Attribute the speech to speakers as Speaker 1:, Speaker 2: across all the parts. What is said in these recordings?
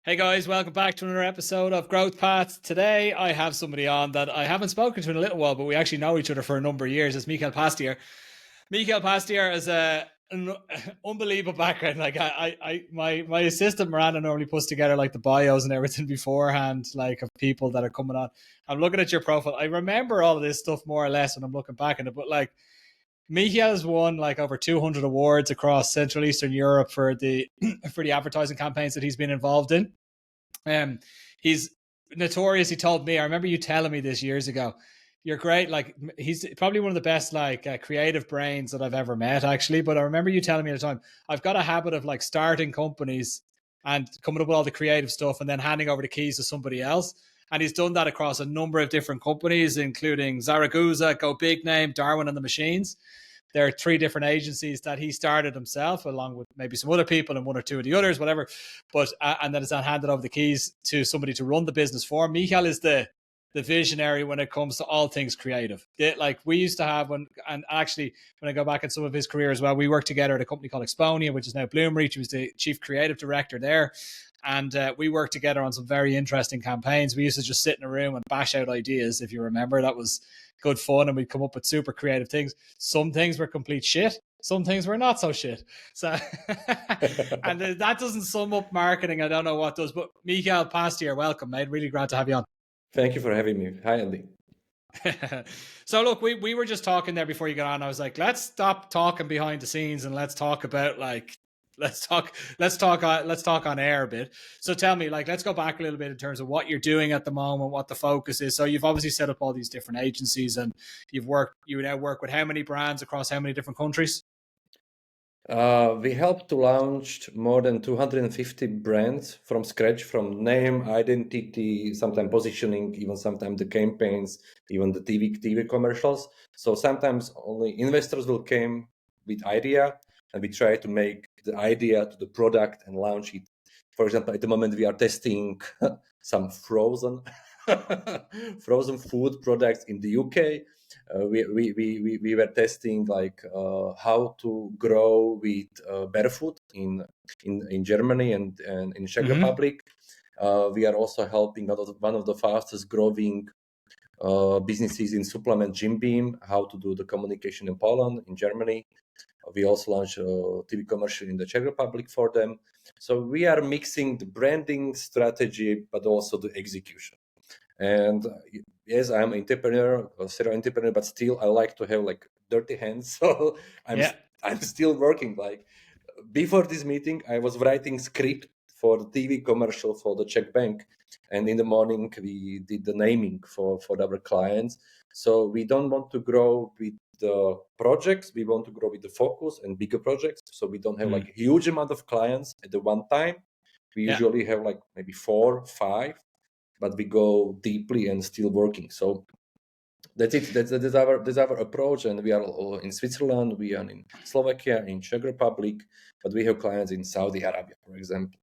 Speaker 1: Hey guys, welcome back to another episode of Growth Paths. Today I have somebody on that I haven't spoken to in a little while, but we actually know each other for a number of years. It's Michal Pastier. Michal Pastier is an unbelievable background. Like my assistant Miranda normally puts together like the bios and everything beforehand, like of people that are coming on. I'm looking at your profile. I remember all of this stuff more or less when I'm looking back at it, but like Michal has won like over 200 awards across Central Eastern Europe for the for the advertising campaigns that he's been involved in. He's notorious. He told me. I remember you telling me this years ago. You're great. Like he's probably one of the best like creative brains that I've ever met, actually. But I remember you telling me at the time. I've got a habit of like starting companies and coming up with all the creative stuff and then handing over the keys to somebody else. And he's done that across a number of different companies, including Zaragoza, GoBigname, Darwin, and the Machines. There are three different agencies that he started himself, along with maybe some other people and one or two of the others, whatever. But and then it's handed over the keys to somebody to run the business for him. Michal is the visionary when it comes to all things creative. Like we used to have and actually when I go back at some of his career as well, we worked together at a company called Exponia, which is now Bloomreach. He was the chief creative director there. And we worked together on some very interesting campaigns. We used to just sit in a room and bash out ideas, if you remember. That was good fun, and we'd come up with super creative things. Some things were complete shit. Some things were not so shit. So, and that doesn't sum up marketing. I don't know what does. But Michal Pastier, welcome, mate. Really glad to have you on.
Speaker 2: Thank you for having me. Hi, Andy.
Speaker 1: So look, we were just talking there before you got on. I was like, let's stop talking behind the scenes and let's talk about like let's talk on air a bit. So tell me, like, let's go back a little bit in terms of what you're doing at the moment, what the focus is. So you've obviously set up all these different agencies, and you now work with how many brands across how many different countries?
Speaker 2: We helped to launch more than 250 brands from scratch, from name, identity, sometimes positioning, even sometimes the campaigns, even the TV commercials. So sometimes only investors will come with idea, and we try to make the idea to the product and launch it. For example, at the moment we are testing some frozen food products in the UK. We were testing like how to grow with barefoot in Germany and in Czech Republic. We are also helping one of the fastest growing businesses in supplement, Jim Beam, how to do the communication in Poland, in Germany. We also launched a TV commercial in the Czech Republic for them. So we are mixing the branding strategy, but also the execution. And yes, I'm an entrepreneur, a serial entrepreneur, but still I like to have like dirty hands. So I'm still working. Like before this meeting, I was writing script for the TV commercial for the Czech bank. And in the morning, we did the naming for our clients. So we don't want to grow with the projects. We want to grow with the focus and bigger projects. So we don't have like a huge amount of clients at the one time. We usually have like maybe 4, 5, but we go deeply and still working. So that's it. That's our approach. And we are in Switzerland, we are in Slovakia, in Czech Republic, but we have clients in Saudi Arabia, for example.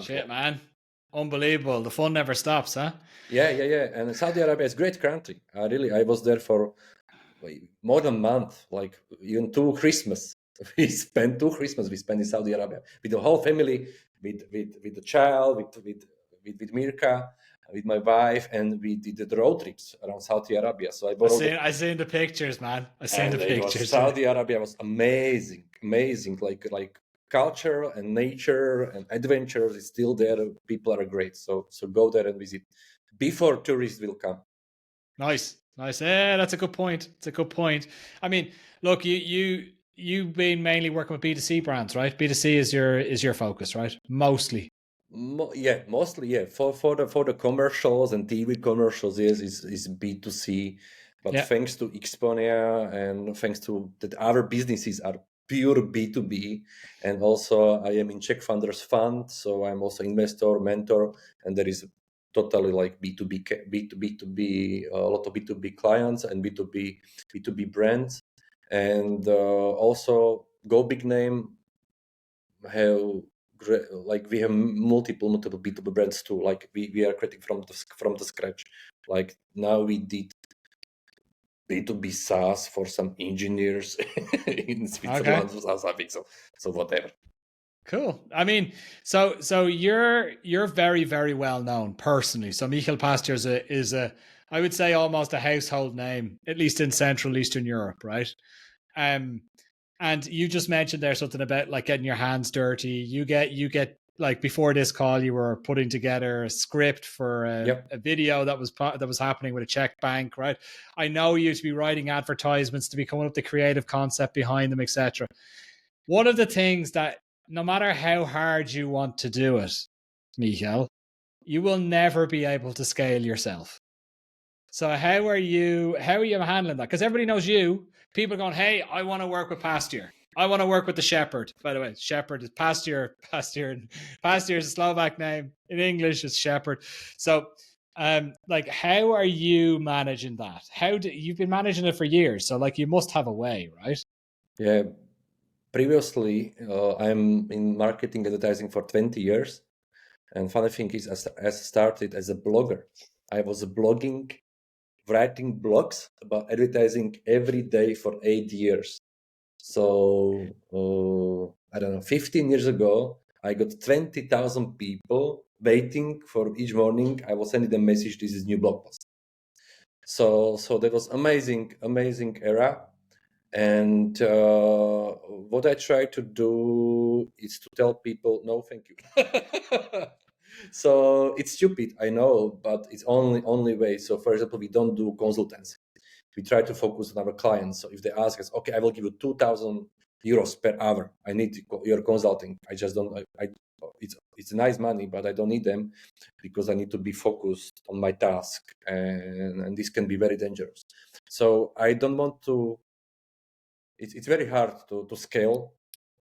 Speaker 1: Shit, man. Unbelievable. The fun never stops, huh?
Speaker 2: Yeah. And Saudi Arabia is a great country. I was there for more than a month, like even 2 Christmas. We spent 2 Christmas in Saudi Arabia with the whole family, with the child, with Mirka, with my wife, and we did the road trips around Saudi Arabia. So
Speaker 1: I seen the pictures, man. I seen the pictures.
Speaker 2: Saudi Arabia was amazing, like culture and nature and adventures is still there. People are great. So go there and visit before tourists will come.
Speaker 1: Nice. Yeah, that's a good point. It's a good point. I mean, look, you've been mainly working with B2C brands, right? B2C is your focus, right? Mostly.
Speaker 2: Mostly. For the commercials and TV commercials, yes, is B2C. But thanks to Exponia and thanks to that other businesses are pure B2B. And also I am in Czech Founders Fund, so I'm also investor, mentor, and there is totally like B2B, a lot of B2B clients and B2B brands. And also GoBigname have like we have multiple B2B brands too. Like we are creating from the scratch. Like now we did B2B SaaS for some engineers in Switzerland or something. So whatever.
Speaker 1: Cool. I mean, so you're very, very well known personally. So Michal Pastier is a I would say almost a household name, at least in Central Eastern Europe, right? Um, and you just mentioned there something about like getting your hands dirty. You get like before this call, you were putting together a script for
Speaker 2: Yep.
Speaker 1: a video that was happening with a Czech bank, right? I know you to be writing advertisements, to be coming up with the creative concept behind them, etc. One of the things that no matter how hard you want to do it, Michal, you will never be able to scale yourself. So how are you handling that? Because everybody knows you. People are going, hey, I want to work with Pastier. I want to work with the Shepherd. By the way, Shepherd is Pastier. Pastier is a Slovak name. In English, it's Shepherd. So, like, how are you managing that? You've been managing it for years? So, like, you must have a way, right?
Speaker 2: Yeah. Previously, I'm in marketing advertising for 20 years. And funny thing is, I started as a blogger. I was blogging, writing blogs about advertising every day for 8 years. So, I don't know, 15 years ago, I got 20,000 people waiting for each morning. I was sending them a message, this is new blog post. So that was amazing era. And what I try to do is to tell people, no, thank you. So it's stupid, I know, but it's only way. So for example, we don't do consultancy. We try to focus on our clients. So if they ask us, okay, I will give you 2,000 euros per hour. I need your consulting. I just don't. It's nice money, but I don't need them because I need to be focused on my task, and this can be very dangerous. So I don't want to. It's very hard to scale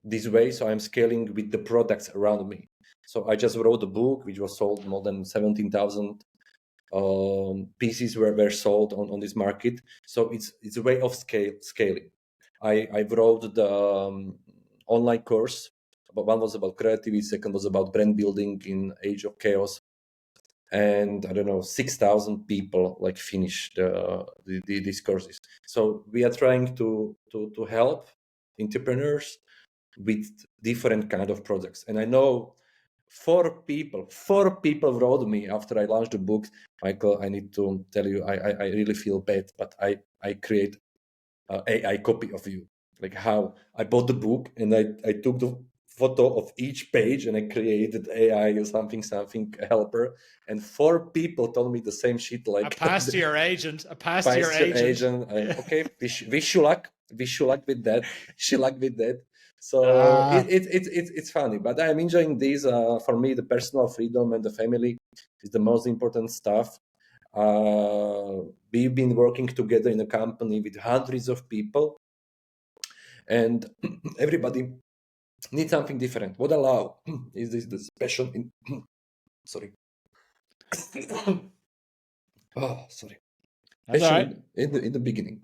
Speaker 2: this way. So I'm scaling with the products around me. So I just wrote a book which was sold more than 17,000 pieces were sold on this market. So it's a way of scaling. I wrote the online course, but one was about creativity, second was about brand building in age of chaos. And I don't know, 6,000 people like finished these courses. So we are trying to help entrepreneurs with different kind of projects. And I know four people wrote me after I launched the book, Michael, I need to tell you, I really feel bad, but I create AI copy of you. Like how I bought the book and I took the photo of each page and I created AI or something helper. And four people told me the same shit. Like
Speaker 1: A Pastier agent.
Speaker 2: agent. Okay, wish you luck. Wish you luck with that. Wish you luck with that. So
Speaker 1: Ah,
Speaker 2: it's funny, but I'm enjoying this. For me, the personal freedom and the family is the most important stuff. We've been working together in a company with hundreds of people, and everybody needs something different. What allow is this the special? Sorry. Oh, sorry.
Speaker 1: that's all right.
Speaker 2: In the beginning.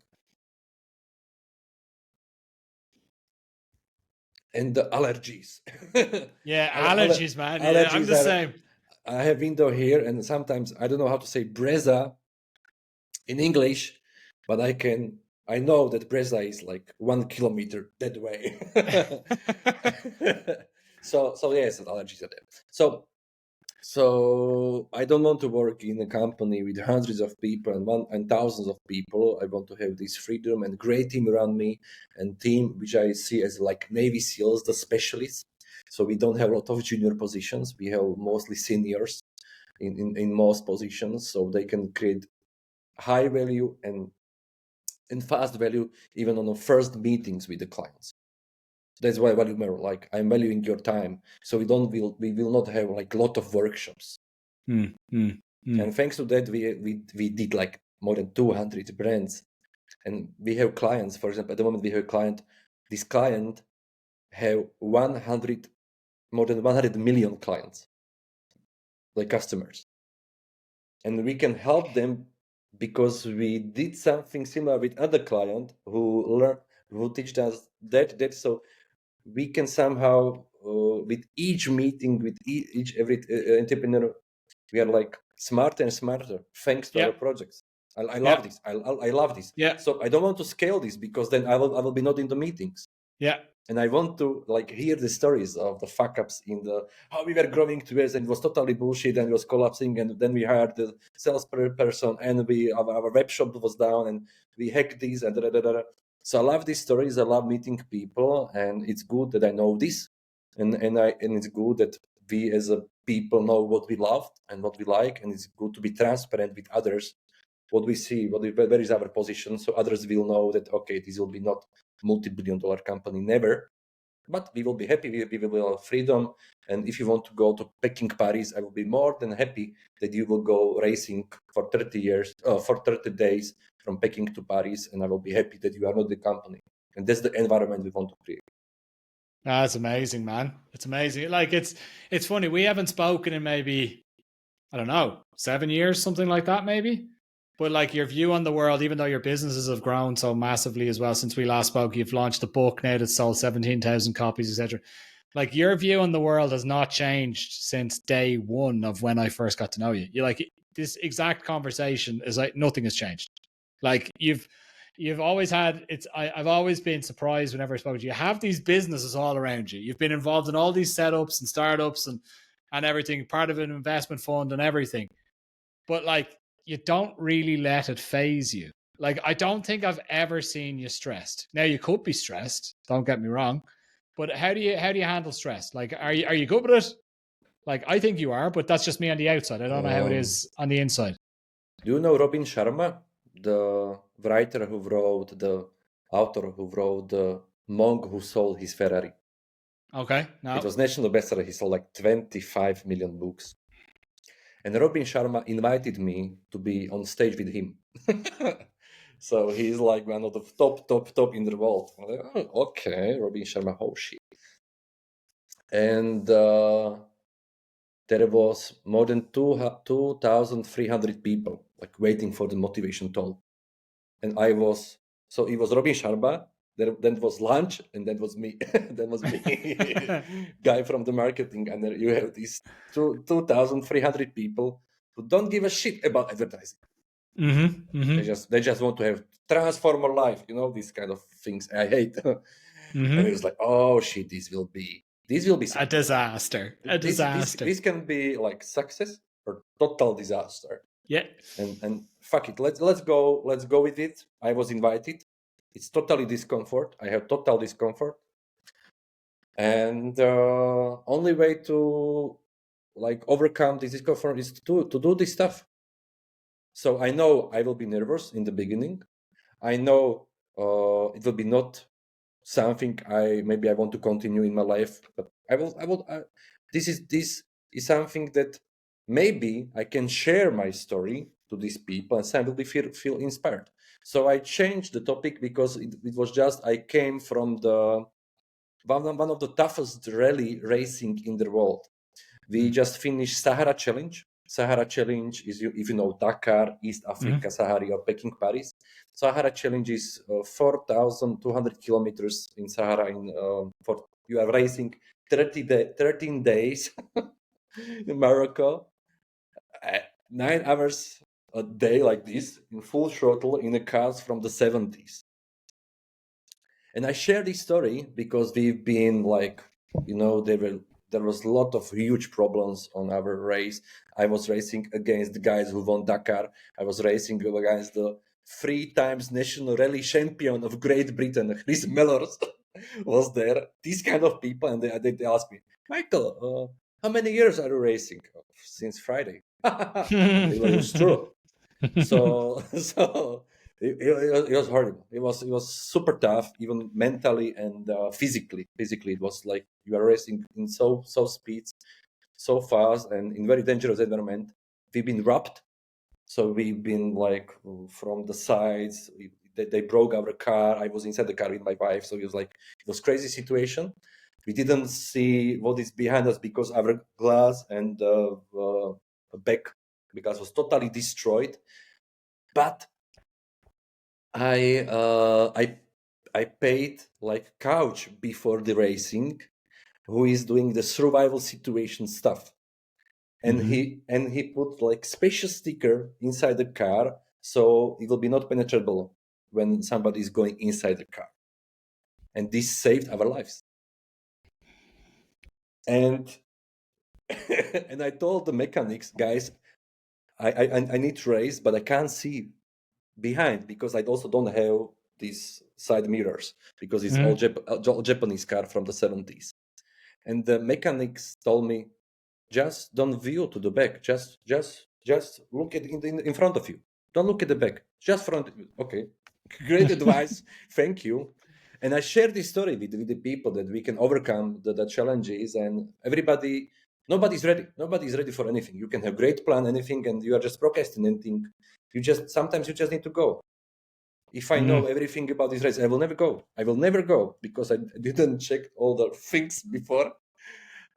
Speaker 2: And the allergies.
Speaker 1: Yeah, allergies, man. Yeah, I'm the same.
Speaker 2: I have window here, and sometimes I don't know how to say Breza in English, but I know that Breza is like 1 kilometer that way. so yes, allergies are there. So I don't want to work in a company with hundreds of people and thousands of people. I want to have this freedom and great team around me, and team which I see as like Navy SEALs, the specialists. So we don't have a lot of junior positions. We have mostly seniors in most positions, so they can create high value and fast value even on the first meetings with the clients. That's why value matter. Like I'm valuing your time, so we will not have like a lot of workshops. And thanks to that, we did like more than 200 brands, and we have clients. For example, at the moment we have a client. This client have more than 100 million clients, like customers, and we can help them because we did something similar with other client who teach us that. So we can somehow with each meeting with every entrepreneur, we are like smarter and smarter thanks to our projects. I love this. I love this.
Speaker 1: Yeah.
Speaker 2: So I don't want to scale this because then I will be not in the meetings.
Speaker 1: Yeah.
Speaker 2: And I want to like hear the stories of the fuck ups in the how we were growing together and it was totally bullshit and it was collapsing, and then we hired the sales person and our web shop was down and we hacked this and da, da, da, da. So I love these stories. I love meeting people, and it's good that I know this, and it's good that we as a people know what we love and what we like, and it's good to be transparent with others. What we see, where is our position, so others will know that okay, this will be not multi-billion-dollar company, never, but we will be happy. We will have freedom, and if you want to go to Peking, Paris, I will be more than happy that you will go racing for 30 days from Peking to Paris, and I will be happy that you are not the company. And that's the environment we want to create.
Speaker 1: That's amazing, man. It's amazing. Like it's funny. We haven't spoken in maybe, I don't know, 7 years, something like that, maybe. But like your view on the world, even though your businesses have grown so massively as well since we last spoke, you've launched a book now that's sold 17,000 copies, etc. Like your view on the world has not changed since day one of when I first got to know you. You like this exact conversation is like nothing has changed. Like you've always had I've always been surprised whenever I spoke to you. You have these businesses all around you. You've been involved in all these setups and startups and everything, part of an investment fund and everything. But like you don't really let it phase you. Like I don't think I've ever seen you stressed. Now you could be stressed, don't get me wrong. But how do you handle stress? Like are you good with it? Like I think you are, but that's just me on the outside. I don't know how it is on the inside.
Speaker 2: Do you know Robin Sharma, the writer who wrote the author who wrote the monk who sold his Ferrari?
Speaker 1: Okay. No.
Speaker 2: It was national bestseller. He sold like 25 million books. And Robin Sharma invited me to be on stage with him. So he's like one of the top in the world. I'm like, oh, okay, Robin Sharma, oh shit. And there was more than 2,300 people like waiting for the motivation talk. And it was Robin Sharma, then was lunch, and that was me. That was me, guy from the marketing. And then you have these 2,300 people who don't give a shit about advertising.
Speaker 1: Mm-hmm, mm-hmm.
Speaker 2: They just want to have transformer life, these kind of things I hate.
Speaker 1: Mm-hmm.
Speaker 2: And it was like, oh shit, this will be
Speaker 1: a disaster.
Speaker 2: This can be like success or total disaster.
Speaker 1: Yeah.
Speaker 2: And fuck it, let's go with it. I was invited. It's totally discomfort. I have total discomfort, and only way to like overcome this discomfort is to do this stuff. So I know I will be nervous in the beginning. I know it will be not something I want to continue in my life, but this is something that maybe I can share my story to these people and some will be feel inspired. So I changed the topic because it was just I came from the one of the toughest rally racing in the world. We just finished Sahara Challenge. Sahara Challenge is, if you know Dakar, East Africa, Sahara, or Peking, Paris. Sahara Challenge is 4,200 kilometers in Sahara. You are racing 13 days in Morocco, 9 hours a day like this, in full throttle in the cars from the 70s. And I share this story because we've been like, there was a lot of huge problems on our race. I was racing against the guys who won Dakar. I was racing against the 3 times national rally champion of Great Britain, Chris Mellors, was there. These kind of people, and they asked me, Michael, how many years are you racing? Since Friday. It was true. So it was horrible. It was super tough, even mentally and physically. Physically, it was like you are racing in so speeds, so fast, and in very dangerous environment. We've been robbed, so we've been like from the sides. They broke our car. I was inside the car with my wife, so it was crazy situation. We didn't see what is behind us because our glass and back because was totally destroyed. But I paid like coach before the racing, who is doing the survival situation stuff, and he put like special sticker inside the car, so it will be not penetrable when somebody is going inside the car. and this saved our lives. And and I told the mechanics guys, I need to race, but I can't see behind because I also don't have these side mirrors because it's all Japanese car from the 70s. And the mechanics told me, just don't view to the back. Just look at in front of you. Don't look at the back. Just front of you. Okay, great advice. Thank you. And I share this story with the people that we can overcome the challenges, and nobody's ready. Nobody's ready for anything. You can have great plan, anything, and you are just procrastinating. Sometimes you just need to go. If I know everything about this race, I will never go. I will never go because I didn't check all the things before.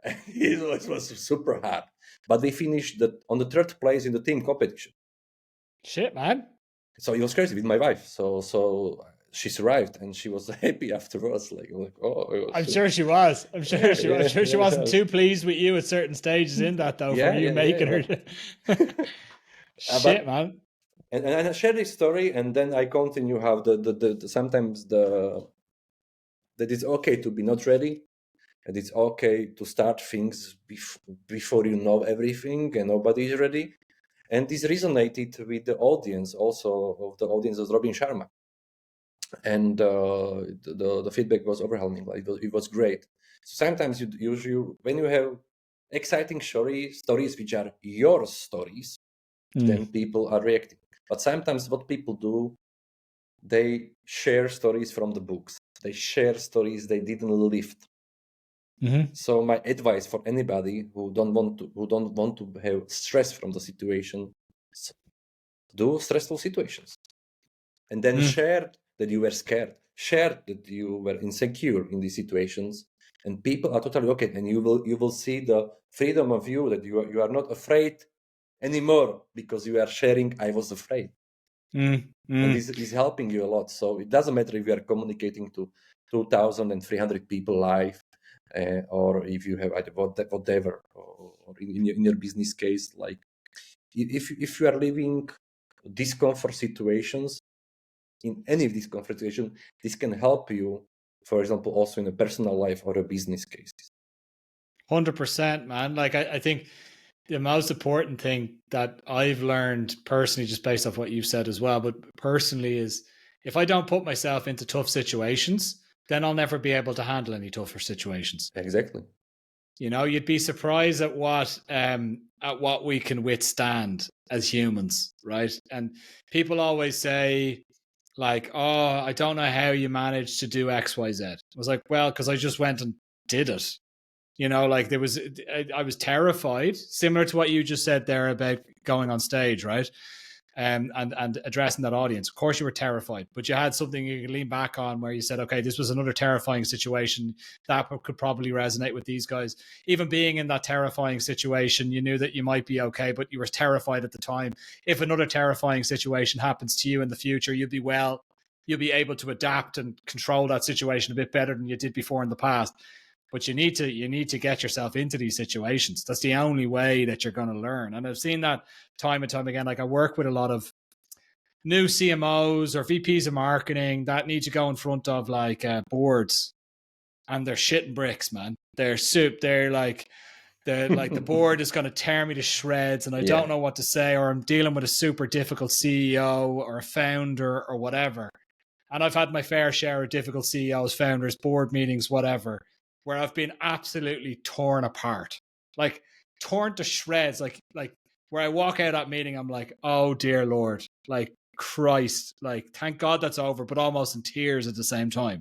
Speaker 2: It was super hard. But we finished on the third place in the team competition.
Speaker 1: Shit, man.
Speaker 2: So it was crazy with my wife. So she survived and she was happy afterwards.
Speaker 1: I'm sure she was. I'm sure she wasn't too pleased with you at certain stages in that though, for you making her. Shit, man.
Speaker 2: And I share this story, and then I continue how sometimes that it's okay to be not ready, and it's okay to start things before you know everything and nobody is ready. And this resonated with the audience also of the audience of Robert Sharma. And the feedback was overwhelming. Like it was great. So sometimes you when you have exciting stories which are your stories, then people are reacting. But sometimes what people do, they share stories from the books. They share stories they didn't live. So my advice for anybody who don't want to have stress from the situation, do stressful situations, and then share that you were scared, share that you were insecure in these situations, and people are totally okay. And you will see the freedom of you, that you are not afraid anymore because you are sharing. I was afraid, and this is helping you a lot. So it doesn't matter if you are communicating to 2,300 people live. Or if you have whatever, or in your business case, like if you are living discomfort situations, in any discomfort situation, this can help you, for example, also in a personal life or a business case.
Speaker 1: 100%, man. Like I think the most important thing that I've learned personally, just based off what you've said as well, but personally, is if I don't put myself into tough situations, then I'll never be able to handle any tougher situations.
Speaker 2: Exactly.
Speaker 1: You know, you'd be surprised at what we can withstand as humans, right? And people always say, like, oh, I don't know how you managed to do X, Y, Z. I was like, well, because I just went and did it. You know, like I was terrified, similar to what you just said there about going on stage, right? And addressing that audience. Of course you were terrified, but you had something you could lean back on where you said, okay, this was another terrifying situation that could probably resonate with these guys. Even being in that terrifying situation, you knew that you might be okay, but you were terrified at the time. If another terrifying situation happens to you in the future, you'll be able to adapt and control that situation a bit better than you did before in the past. But you need to get yourself into these situations. That's the only way that you're going to learn. And I've seen that time and time again. Like I work with a lot of new CMOs or VPs of marketing that need to go in front of like boards, and they're shitting bricks, man. They're soup. They're like the board is going to tear me to shreds, and I don't know what to say, or I'm dealing with a super difficult CEO or a founder or whatever. And I've had my fair share of difficult CEOs, founders, board meetings, whatever, where I've been absolutely torn apart, like torn to shreds, like where I walk out of that meeting, I'm like, oh dear Lord, like Christ, like thank God that's over, but almost in tears at the same time.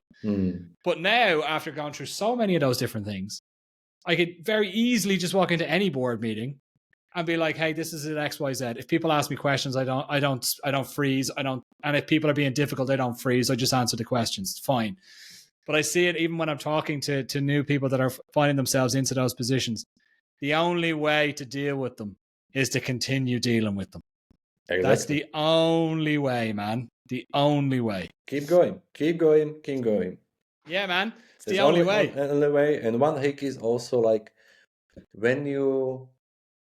Speaker 1: But now, after going through so many of those different things, I could very easily just walk into any board meeting and be like, hey, this is an XYZ. If people ask me questions, I don't freeze. And if people are being difficult, I don't freeze. I just answer the questions. Fine. But I see it even when I'm talking to new people that are finding themselves into those positions. The only way to deal with them is to continue dealing with them. Exactly. That's the only way, man. The only way.
Speaker 2: Keep going.
Speaker 1: Yeah, man. It's the only way.
Speaker 2: Only way. And one hack is also like when you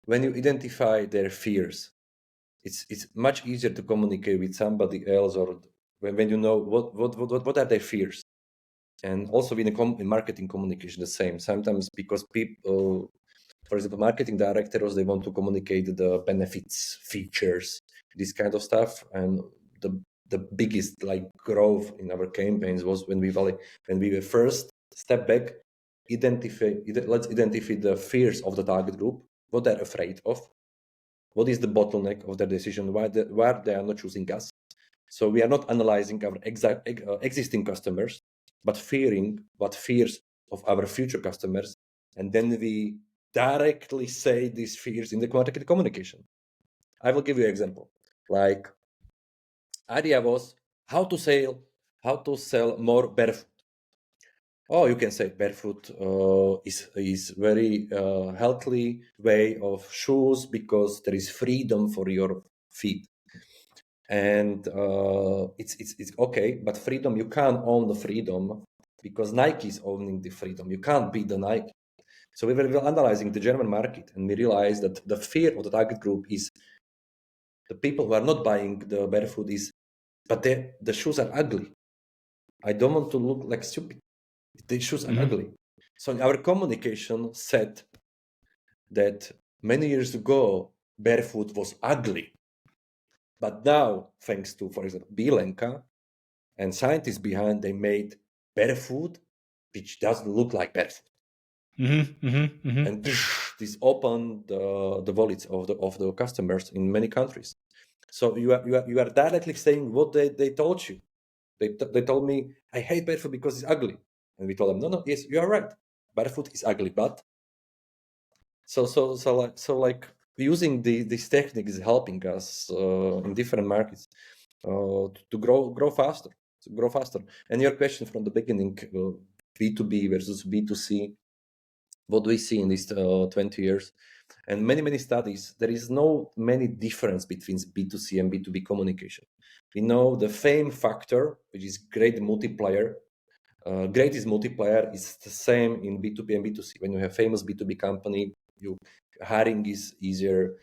Speaker 2: identify their fears, it's much easier to communicate with somebody else, or when you know what are their fears. And also in marketing communication, the same. Sometimes because people, for example, marketing directors, they want to communicate the benefits, features, this kind of stuff. And the biggest like growth in our campaigns was when we were first step back, let's identify the fears of the target group, what they're afraid of, what is the bottleneck of their decision, why they are not choosing us. So we are not analyzing our existing customers, but fearing what fears of our future customers, and then we directly say these fears in the marketing communication. I will give you an example. Like, idea was how to sell more barefoot. Oh, you can say barefoot is very healthy way of shoes because there is freedom for your feet. And it's okay, but freedom, you can't own the freedom because Nike is owning the freedom. You can't beat the Nike. So we were analyzing the German market, and we realized that the fear of the target group is the people who are not buying the barefoot but the shoes are ugly. I don't want to look like stupid. The shoes are ugly. So our communication said that many years ago, barefoot was ugly. But now, thanks to, for example, Bielenka and scientists behind, they made barefoot, which doesn't look like barefoot. And this opened the wallets of the customers in many countries. So you are directly saying what they told you. They told me, I hate barefoot because it's ugly. And we told them, no, yes, you are right. Barefoot is ugly, but so like using this technique is helping us in different markets to grow faster. And your question from the beginning, B2B versus B2C, what do we see in these 20 years? And many studies, there is no many difference between B2C and B2B communication. We know the fame factor, which is great multiplier. Greatest multiplier is the same in B2B and B2C. When you have famous B2B company, hiring is easier,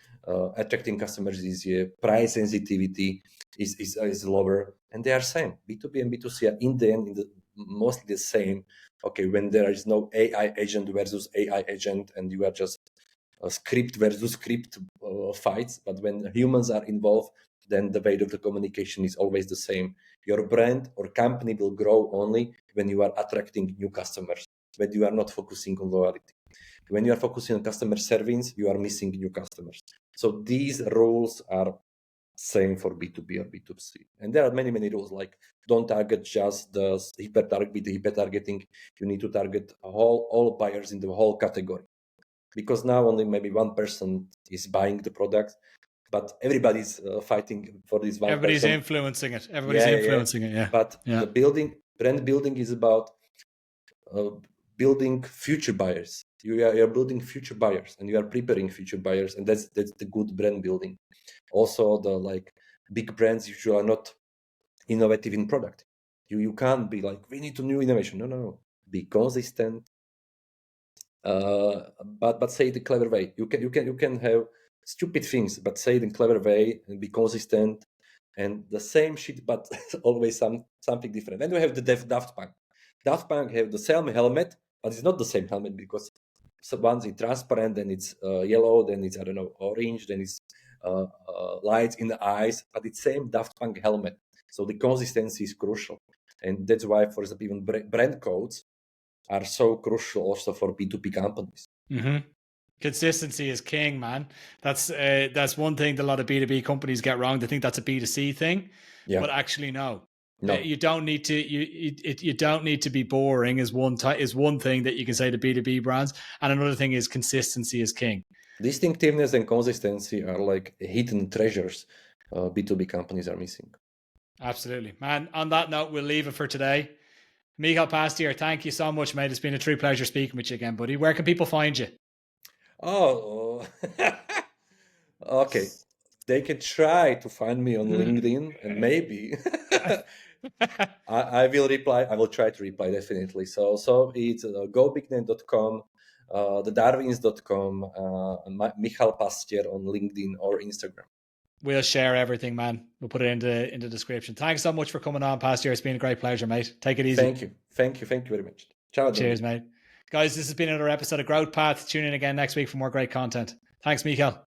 Speaker 2: attracting customers is easier, price sensitivity is lower, and they are same. B2B and B2C are in the end mostly the same. Okay, when there is no AI agent versus AI agent, and you are just script versus script fights, but when humans are involved, then the weight of the communication is always the same. Your brand or company will grow only when you are attracting new customers, when you are not focusing on loyalty. When you are focusing on customer service, you are missing new customers. So these rules are same for B2B or B2C. And there are many rules, like don't target just the hyper targeting. You need to target all buyers in the whole category. Because now only maybe 1% is buying the product, but everybody's fighting for this 1%.
Speaker 1: Everybody's influencing it. Yeah.
Speaker 2: But the brand building is about building future buyers. You are building future buyers, and you are preparing future buyers, and that's the good brand building. Also, the like big brands usually are not innovative in product. You can't be like, we need to new innovation. No. Be consistent. But say it the clever way. You can have stupid things, but say it in clever way and be consistent, and the same shit, but always something different. Then we have the Daft Punk. Daft Punk have the same helmet, but it's not the same helmet because once it's transparent, then it's yellow, then it's orange, then it's lights in the eyes, but it's same Daft Punk helmet. So the consistency is crucial, and that's why, for example, even brand codes are so crucial also for B2B companies.
Speaker 1: Consistency is king, man. That's one thing that a lot of B2B companies get wrong. They think that's a B2C thing, but actually no. You don't need to. You don't need to be boring. Is one thing that you can say to B2B brands, and another thing is consistency is king.
Speaker 2: Distinctiveness and consistency are like hidden treasures B2B companies are missing.
Speaker 1: Absolutely, man. On that note, we'll leave it for today. Michal Pastier, thank you so much, mate. It's been a true pleasure speaking with you again, buddy. Where can people find you?
Speaker 2: Oh, okay. They can try to find me on LinkedIn, and maybe I will reply. I will try to reply, definitely. So it's GoBigname.com, the Darwins.com, and Michal Pastier on LinkedIn or Instagram.
Speaker 1: We'll share everything, man. We'll put it in the description. Thanks so much for coming on, Pastier. It's been a great pleasure, mate. Take it easy.
Speaker 2: Thank you very much. Ciao.
Speaker 1: Cheers, mate. Guys, this has been another episode of Growth Path. Tune in again next week for more great content. Thanks, Michal.